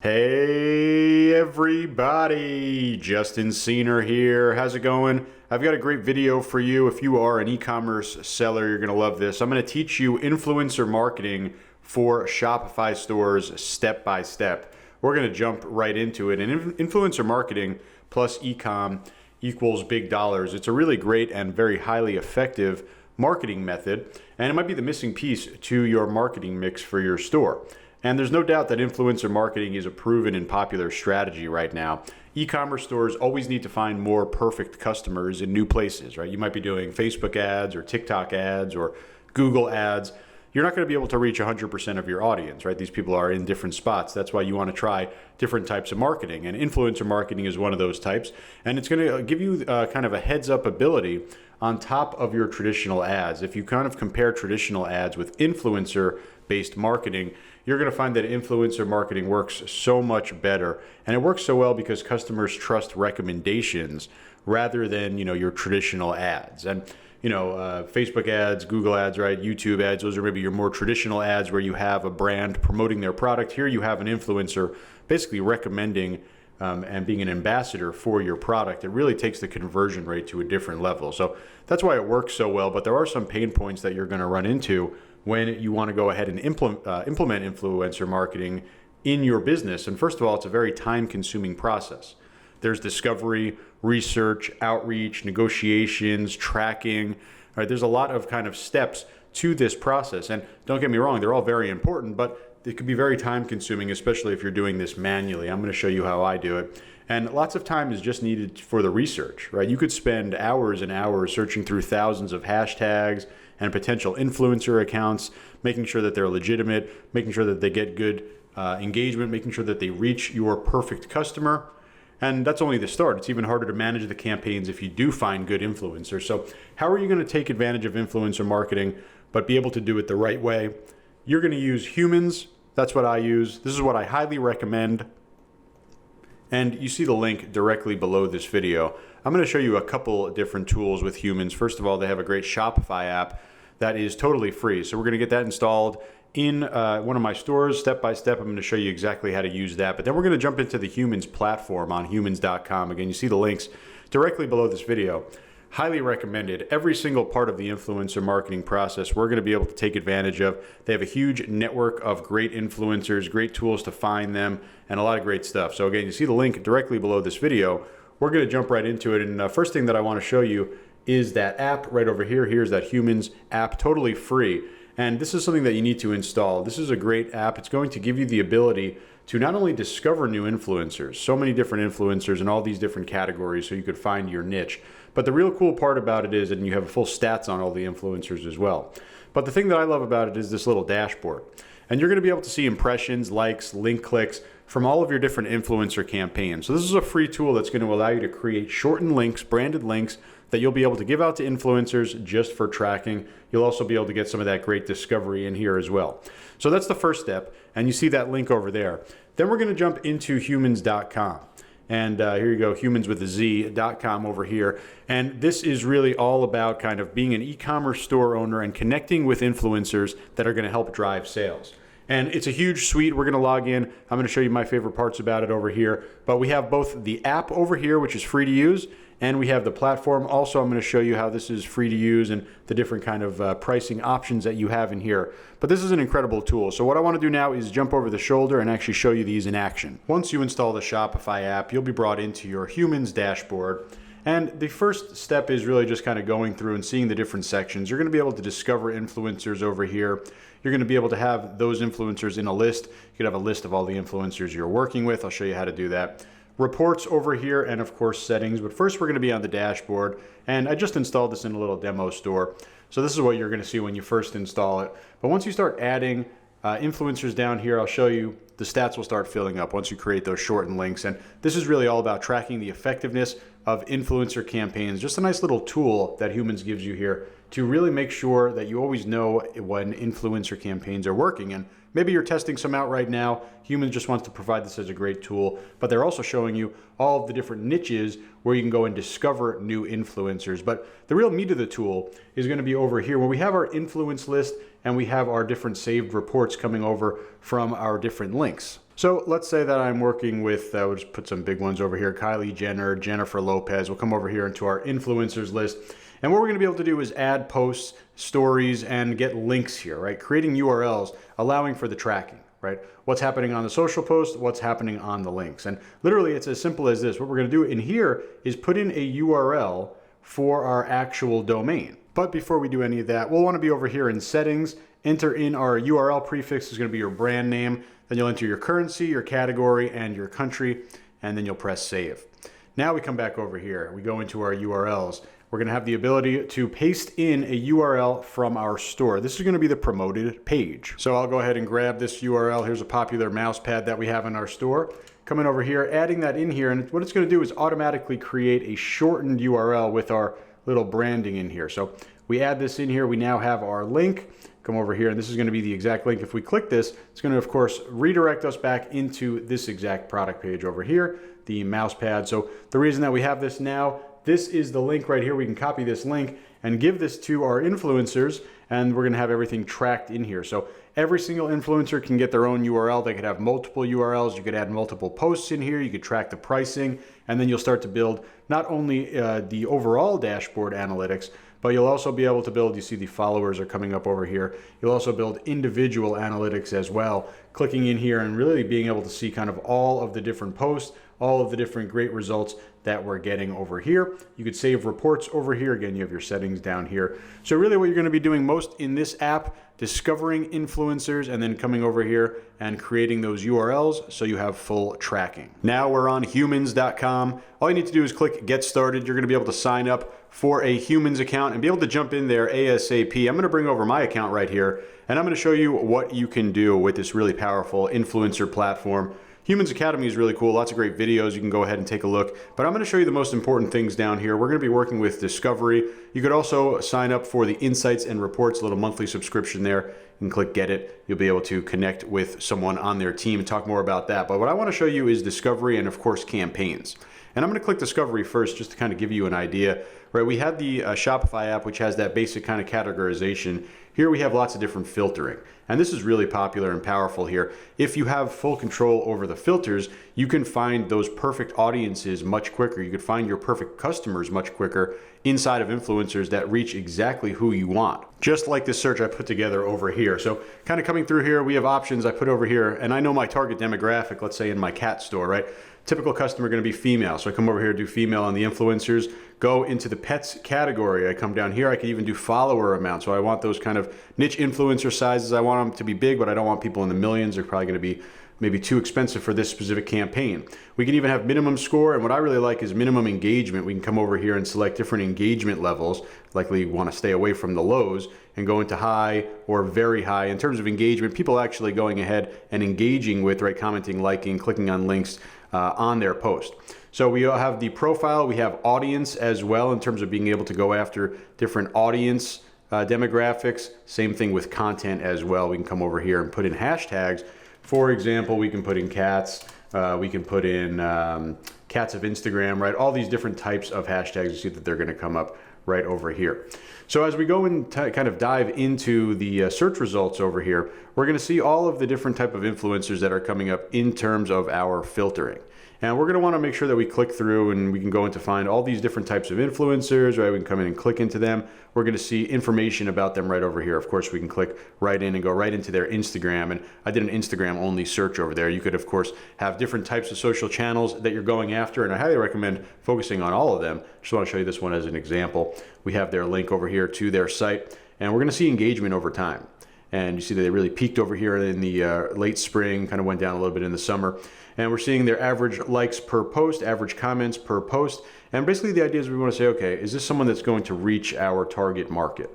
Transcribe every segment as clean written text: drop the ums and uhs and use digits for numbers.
Hey everybody, Justin Cena here. How's it going? I've got a great video for you. If you are an e-commerce seller, you're going to love this. I'm going to teach you influencer marketing for Shopify stores step by step. We're going to jump right into it. And influencer marketing plus e-com equals big dollars. It's a really great and very highly effective marketing method, and it might be the missing piece to your marketing mix for your store. And there's no doubt that influencer marketing is a proven and popular strategy right now. E-commerce stores always need to find more perfect customers in new places, right? You might be doing Facebook ads or TikTok ads or Google ads. You're not going to be able to reach 100% of your audience, right? These people are in different spots. That's why you want to try different types of marketing. And influencer marketing is one of those types. And it's going to give you kind of a heads up ability on top of your traditional ads. If you kind of compare traditional ads with influencer-based marketing, you're going to find that influencer marketing works so much better. And it works so well because customers trust recommendations rather than, your traditional ads. And Facebook ads, Google ads, right? YouTube ads, those are maybe your more traditional ads where you have a brand promoting their product. Here you have an influencer basically recommending and being an ambassador for your product. It really takes the conversion rate to a different level. So that's why it works so well, but there are some pain points that you're going to run into when you want to go ahead and implement influencer marketing in your business. And first of all, it's a very time-consuming process. There's discovery, research, outreach, negotiations, tracking. Right? There's a lot of kind of steps to this process. And don't get me wrong, they're all very important, but it could be very time consuming, especially if you're doing this manually. I'm going to show you how I do it. And lots of time is just needed for the research, right? You could spend hours and hours searching through thousands of hashtags and potential influencer accounts, making sure that they're legitimate, making sure that they get good engagement, making sure that they reach your perfect customer. And that's only the start. It's even harder to manage the campaigns if you do find good influencers. So how are you going to take advantage of influencer marketing, but be able to do it the right way? You're going to use Humans. That's what I use. This is what I highly recommend. And you see the link directly below this video. I'm going to show you a couple different tools with Humans. First of all, they have a great Shopify app that is totally free. So we're going to get that installed in one of my stores step by step. I'm going to show you exactly how to use that. But then we're going to jump into the Humans platform on humans.com. Again, you see the links directly below this video. Highly recommended. Every single part of the influencer marketing process we're going to be able to take advantage of. They have a huge network of great influencers, great tools to find them, and a lot of great stuff. So again, you see the link directly below this video. We're going to jump right into it. And the first thing that I want to show you is that app right over here. Here's that Humans app, totally free. And this is something that you need to install. This is a great app. It's going to give you the ability to not only discover new influencers, so many different influencers in all these different categories so you could find your niche. But the real cool part about it is, and you have full stats on all the influencers as well. But the thing that I love about it is this little dashboard. And you're going to be able to see impressions, likes, link clicks from all of your different influencer campaigns. So this is a free tool that's going to allow you to create shortened links, branded links that you'll be able to give out to influencers just for tracking. You'll also be able to get some of that great discovery in here as well. So that's the first step. And you see that link over there. Then we're going to jump into humans.com. And here you go, humans with a Z.com over here. And this is really all about kind of being an e-commerce store owner and connecting with influencers that are going to help drive sales. And it's a huge suite. We're going to log in. I'm going to show you my favorite parts about it over here. But we have both the app over here, which is free to use, and we have the platform. Also, I'm going to show you how this is free to use and the different kind of pricing options that you have in here. But this is an incredible tool. So what I want to do now is jump over the shoulder and actually show you these in action. Once you install the Shopify app, you'll be brought into your Humans dashboard. And the first step is really just kind of going through and seeing the different sections. You're going to be able to discover influencers over here. You're going to be able to have those influencers in a list. You could have a list of all the influencers you're working with. I'll show you how to do that. Reports over here, and of course settings. But first we're going to be on the dashboard. And I just installed this in a little demo store. So this is what you're going to see when you first install it. But once you start adding influencers down here, I'll show you the stats will start filling up once you create those shortened links. And this is really all about tracking the effectiveness of influencer campaigns. Just a nice little tool that Humans gives you here to really make sure that you always know when influencer campaigns are working. And maybe you're testing some out right now. Humans just wants to provide this as a great tool, but they're also showing you all of the different niches where you can go and discover new influencers. But the real meat of the tool is going to be over here where we have our influence list and we have our different saved reports coming over from our different links. So let's say that I'm working with, we'll just put some big ones over here, Kylie Jenner, Jennifer Lopez. We'll come over here into our influencers list. And what we're gonna be able to do is add posts, stories, and get links here, right? Creating URLs, allowing for the tracking, right? What's happening on the social post, what's happening on the links. And literally it's as simple as this. What we're gonna do in here is put in a URL for our actual domain. But before we do any of that, we'll wanna be over here in settings, enter in our URL prefix is gonna be your brand name. Then you'll enter your currency, your category, and your country, and then you'll press save. Now we come back over here. We go into our URLs. We're gonna have the ability to paste in a URL from our store. This is gonna be the promoted page. So I'll go ahead and grab this URL. Here's a popular mouse pad that we have in our store. Coming over here, adding that in here, and what it's gonna do is automatically create a shortened URL with our little branding in here. So we add this in here, we now have our link. Come over here, and this is going to be the exact link. If we click this, it's going to, of course, redirect us back into this exact product page over here, the mouse pad. So the reason that we have this now, this is the link right here. We can copy this link and give this to our influencers, and we're going to have everything tracked in here. So every single influencer can get their own URL. They could have multiple URLs. You could add multiple posts in here. You could track the pricing, and then you'll start to build not only the overall dashboard analytics, but you'll also be able to build, you see the followers are coming up over here. You'll also build individual analytics as well, clicking in here and really being able to see kind of all of the different posts, all of the different great results that we're getting over here. You could save reports over here. Again, you have your settings down here. So really what you're going to be doing most in this app, discovering influencers and then coming over here and creating those URLs so you have full tracking. Now we're on humans.com. All you need to do is click get started. You're going to be able to sign up for a Humans account and be able to jump in there ASAP. I'm going to bring over my account right here and I'm going to show you what you can do with this really powerful influencer platform. Humans Academy is really cool. Lots of great videos. You can go ahead and take a look. But I'm going to show you the most important things down here. We're going to be working with discovery. You could also sign up for the insights and reports, a little monthly subscription there. You can click get it. You'll be able to connect with someone on their team and talk more about that. But what I want to show you is discovery and of course campaigns. And I'm going to click discovery first just to kind of give you an idea. Right, we have the Shopify app, which has that basic kind of categorization. Here we have lots of different filtering. And this is really popular and powerful here. If you have full control over the filters, you can find those perfect audiences much quicker. You could find your perfect customers much quicker inside of influencers that reach exactly who you want. Just like this search I put together over here. So kind of coming through here, we have options I put over here, and I know my target demographic, let's say in my cat store, right? Typical customer going to be female. So I come over here, do female on the influencers, go into the pets category. I come down here, I can even do follower amount. So I want those kind of niche influencer sizes. I want them to be big, but I don't want people in the millions. They're probably going to be maybe too expensive for this specific campaign. We can even have minimum score, and what I really like is minimum engagement. We can come over here and select different engagement levels. Likely you want to stay away from the lows and go into high or very high. In terms of engagement, people actually going ahead and engaging with, right, commenting, liking, clicking on links on their post. So we have the profile, we have audience as well in terms of being able to go after different audience demographics. Same thing with content as well. We can come over here and put in hashtags. For example, we can put in cats, we can put in cats of Instagram, right? All these different types of hashtags. You see that they're going to come up right over here. So as we go and kind of dive into the search results over here, we're going to see all of the different type of influencers that are coming up in terms of our filtering. And we're going to want to make sure that we click through and we can go in to find all these different types of influencers, right? We can come in and click into them. We're going to see information about them right over here. Of course, we can click right in and go right into their Instagram. And I did an Instagram only search over there. You could, of course, have different types of social channels that you're going after. And I highly recommend focusing on all of them. Just want to show you this one as an example. We have their link over here to their site. And we're going to see engagement over time. And you see that they really peaked over here in the late spring, kind of went down a little bit in the summer. And we're seeing their average likes per post, average comments per post. And basically the idea is we want to say, okay, is this someone that's going to reach our target market?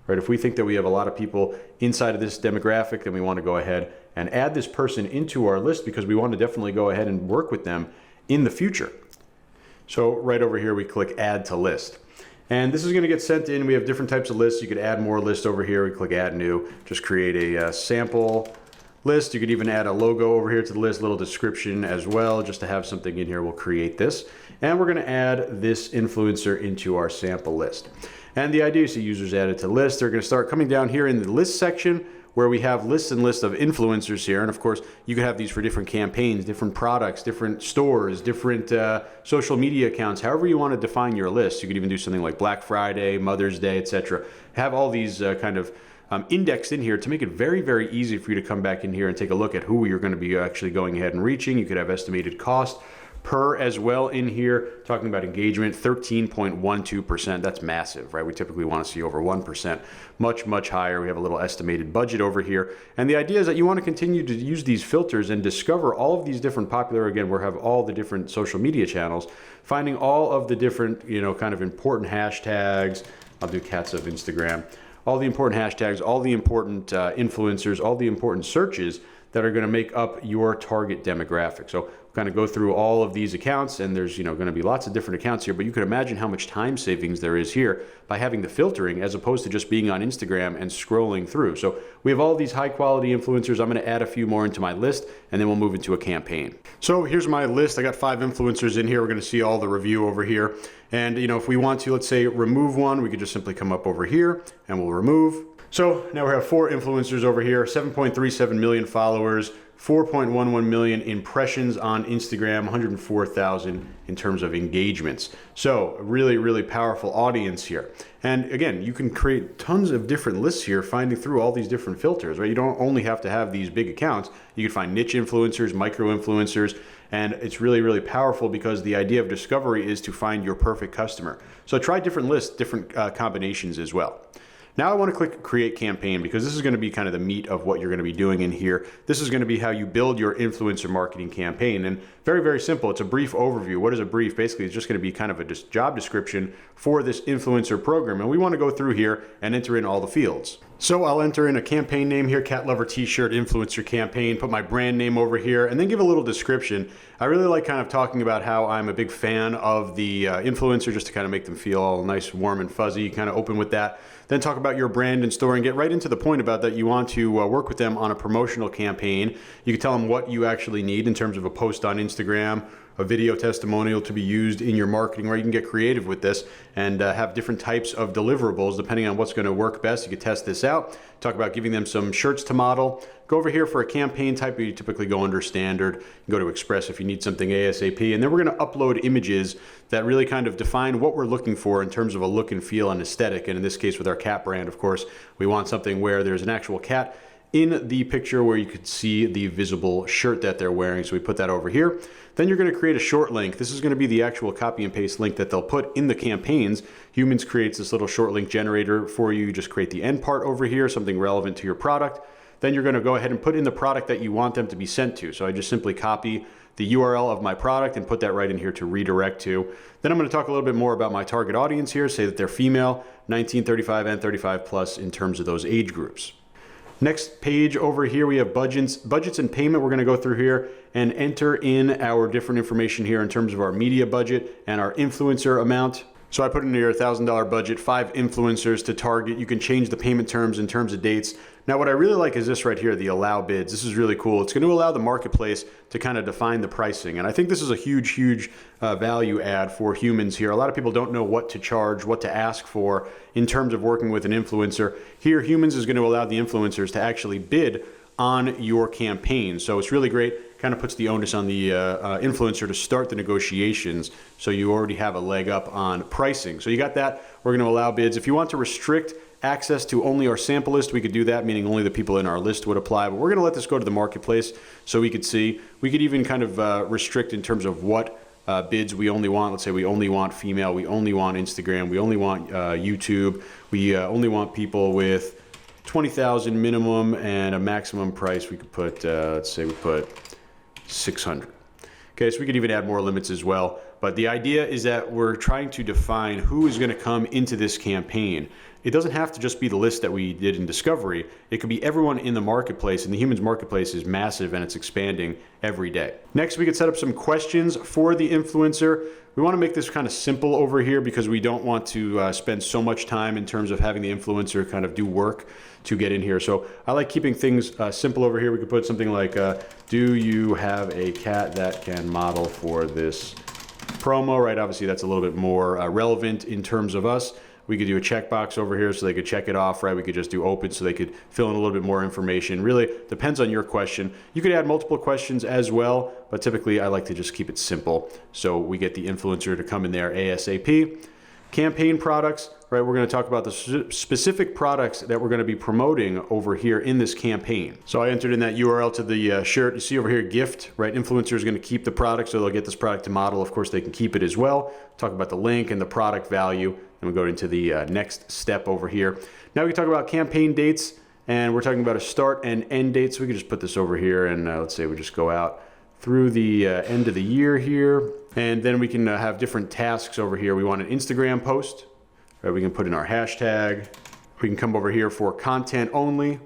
Right? If we think that we have a lot of people inside of this demographic, then we want to go ahead and add this person into our list because we want to definitely go ahead and work with them in the future. So right over here, we click add to list. And this is going to get sent in. We have different types of lists. You could add more lists over here. We click add new, just create a sample list. You could even add a logo over here to the list, little description as well, just to have something in here. We'll create this. And we're going to add this influencer into our sample list. And the idea is the users added to list. They're going to start coming down here in the list section. where we have lists and lists of influencers here. And of course, you could have these for different campaigns, different products, different stores, different social media accounts, however you want to define your list. You could even do something like Black Friday, Mother's Day, etc. Have all these kind of indexed in here to make it very, very easy for you to come back in here and take a look at who you're going to be actually going ahead and reaching. You could have estimated cost per as well in here, talking about engagement, 13.12%. That's massive, right? We typically want to see over 1%, much higher. We have a little estimated budget over here. And the idea is that you want to continue to use these filters and discover all of these different popular, again, we have all the different social media channels, finding all of the different, kind of important hashtags. I'll do cats of Instagram. All the important hashtags, all the important influencers, all the important searches that are going to make up your target demographic. So kind of go through all of these accounts, and there's going to be lots of different accounts here, but you can imagine how much time savings there is here by having the filtering as opposed to just being on Instagram and scrolling through. So we have all these high quality influencers. I'm going to add a few more into my list, and then we'll move into a campaign. So here's my list. I got 5 influencers in here. We're going to see all the review over here. And if we want to, let's say, remove one, we could just simply come up over here and we'll remove. So now we have 4 influencers over here, 7.37 million followers, 4.11 million impressions on Instagram, 104,000 in terms of engagements. So a really powerful audience here. And again, you can create tons of different lists here, finding through all these different filters, right? You don't only have to have these big accounts. You can find niche influencers, micro influencers, and it's really powerful because the idea of discovery is to find your perfect customer. So try different lists, different combinations as well. Now I want to click Create Campaign because this is going to be kind of the meat of what you're going to be doing in here. This is going to be how you build your influencer marketing campaign. And very simple. It's a brief overview. What is a brief? Basically, it's just going to be kind of a job description for this influencer program. And we want to go through here and enter in all the fields. So I'll enter in a campaign name here, Cat Lover T-shirt influencer campaign, put my brand name over here, and then give a little description. I really like kind of talking about how I'm a big fan of the influencer, just to kind of make them feel all nice, warm and fuzzy, kind of open with that. Then talk about your brand and store and get right into the point about that you want to work with them on a promotional campaign. You can tell them what you actually need in terms of a post on Instagram, a video testimonial to be used in your marketing, where you can get creative with this and have different types of deliverables depending on what's going to work best. You could test this out. Talk about giving them some shirts to model. Go over here for a campaign type. You typically go under standard. You can go to Express if you need something ASAP. And then we're going to upload images that really kind of define what we're looking for in terms of a look and feel and aesthetic. And in this case with our cat brand, of course, we want something where there's an actual cat in the picture where you could see the visible shirt that they're wearing. So we put that over here. Then you're going to create a short link. This is going to be the actual copy and paste link that they'll put in the campaigns. Humans creates this little short link generator for you. You just create the end part over here, something relevant to your product. Then you're going to go ahead and put in the product that you want them to be sent to. So I just simply copy the URL of my product and put that right in here to redirect to. Then I'm going to talk a little bit more about my target audience here, say that they're female, 19, 35, and 35 plus in terms of those age groups. Next page over here, we have budgets and payment. We're going to go through here and enter in our different information here in terms of our media budget and our influencer amount. So I put in here $1,000 budget, 5 influencers to target. You can change the payment terms in terms of dates. Now what I really like is this right here, the allow bids. This is really cool. It's going to allow the marketplace to kind of define the pricing. And I think this is a huge value add for humans here. A lot of people don't know what to charge, what to ask for in terms of working with an influencer. Here, Humans is going to allow the influencers to actually bid on your campaign. So it's really great. Kind of puts the onus on the influencer to start the negotiations. So you already have a leg up on pricing. So you got that. We're going to allow bids. If you want to restrict access to only our sample list, we could do that, meaning only the people in our list would apply. But we're going to let this go to the marketplace so we could see. We could even kind of restrict in terms of what bids we only want. Let's say we only want female, we only want Instagram, we only want YouTube, we only want people with 20,000 minimum and a maximum price. We could put, let's say we put 600. Okay, so we could even add more limits as well. But the idea is that we're trying to define who is going to come into this campaign. It doesn't have to just be the list that we did in Discovery. It could be everyone in the marketplace, and the Humans marketplace is massive and it's expanding every day. Next, we could set up some questions for the influencer. We want to make this kind of simple over here because we don't want to spend so much time in terms of having the influencer kind of do work to get in here. So I like keeping things simple over here. We could put something like, do you have a cat that can model for this promo, right? Obviously that's a little bit more relevant in terms of us. We could do a checkbox over here so they could check it off, right? We could just do open so they could fill in a little bit more information. Really depends on your question. You could add multiple questions as well, but typically I like to just keep it simple. So we get the influencer to come in there ASAP. Campaign products, right? We're going to talk about the specific products that we're going to be promoting over here in this campaign. So I entered in that URL to the shirt. You see over here, gift, right? Influencer is going to keep the product, so they'll get this product to model. Of course, they can keep it as well. Talk about the link and the product value. And we go into the next step over here. Now we can talk about campaign dates, and we're talking about a start and end date. So we can just put this over here, and let's say we just go out through the end of the year here. And then we can have different tasks over here. We want an Instagram post, right? We can put in our hashtag. We can come over here for content only,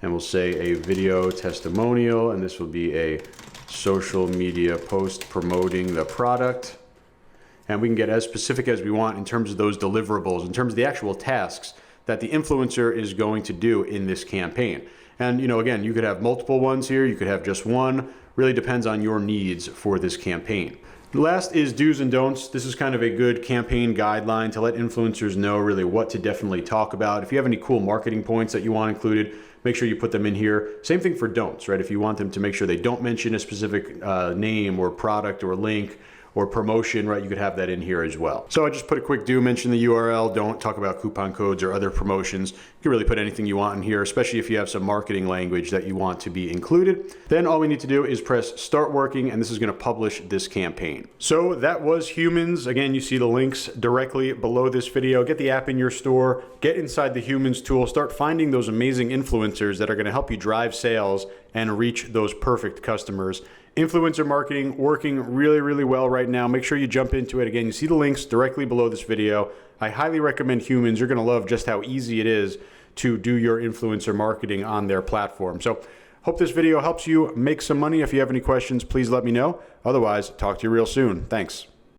and we'll say a video testimonial, and this will be a social media post promoting the product. And we can get as specific as we want in terms of those deliverables, in terms of the actual tasks that the influencer is going to do in this campaign. And again, you could have multiple ones here, you could have just one. Really depends on your needs for this campaign. Last is do's and don'ts. This is kind of a good campaign guideline to let influencers know really what to definitely talk about. If you have any cool marketing points that you want included, make sure you put them in here. Same thing for don'ts, right? If you want them to make sure they don't mention a specific name or product or link or promotion, right, you could have that in here as well. So I just put a quick do, mention the URL, don't talk about coupon codes or other promotions. You can really put anything you want in here, especially if you have some marketing language that you want to be included. Then all we need to do is press start working, and this is gonna publish this campaign. So that was Humans. Again, you see the links directly below this video. Get the app in your store, get inside the Humans tool, start finding those amazing influencers that are gonna help you drive sales and reach those perfect customers. Influencer marketing working really, really well right now. Make sure you jump into it. Again, you see the links directly below this video. I highly recommend Humans. You're gonna love just how easy it is to do your influencer marketing on their platform. So hope this video helps you make some money. If you have any questions, please let me know. Otherwise, talk to you real soon. Thanks.